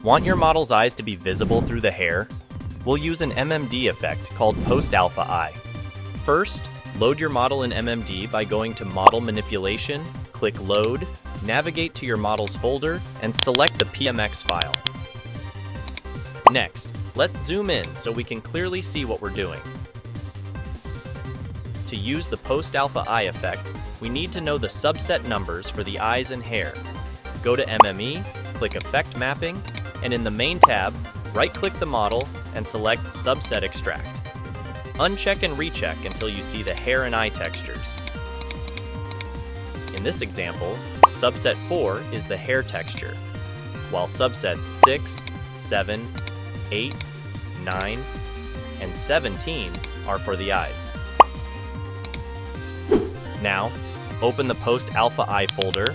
Want your model's eyes to be visible through the hair? We'll use an MMD effect called Post-Alpha Eye. First, load your model in MMD by going to Model Manipulation, click Load, navigate to your model's folder, and select the PMX file. Next, let's zoom in so we can clearly see what we're doing. To use the Post-Alpha Eye effect, we need to know the subset numbers for the eyes and hair. Go to MME, click Effect Mapping, and in the Main tab, right-click the model and select Subset Extract. Uncheck and recheck until you see the hair and eye textures. In this example, subset 4 is the hair texture, while subsets 6, 7, 8, 9, and 17 are for the eyes. Now, open the Post-Alpha Eye folder,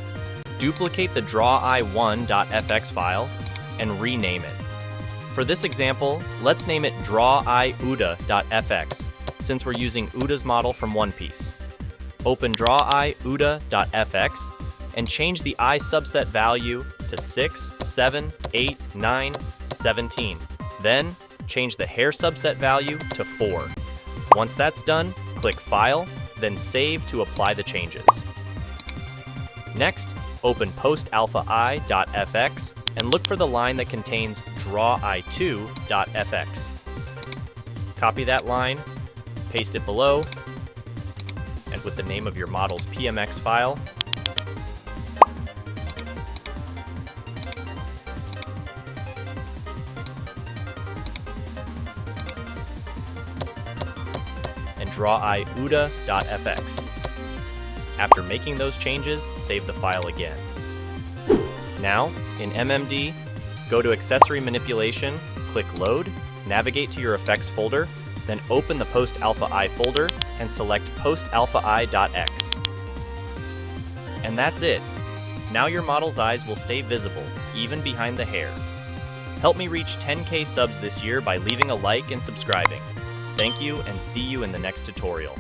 duplicate the draweye1.fx file, and rename it. For this example, let's name it draweye-uda.fx, since we're using Uda's model from One Piece. Open draweye-uda.fx and change the eye subset value to 6, 7, 8, 9, 17. Then, change the hair subset value to 4. Once that's done, click File, then Save to apply the changes. Next, open postalphaeye.fx and look for the line that contains draweye2.fx. Copy that line, paste it below, and with the name of your model's PMX file, and draweye-uda.fx. After making those changes, save the file again. Now, in MMD, go to Accessory Manipulation, click Load, navigate to your Effects folder, then open the Post-Alpha Eye folder and select postalphaeye.x. And that's it. Now your model's eyes will stay visible, even behind the hair. Help me reach 10K subs this year by leaving a like and subscribing. Thank you, and see you in the next tutorial.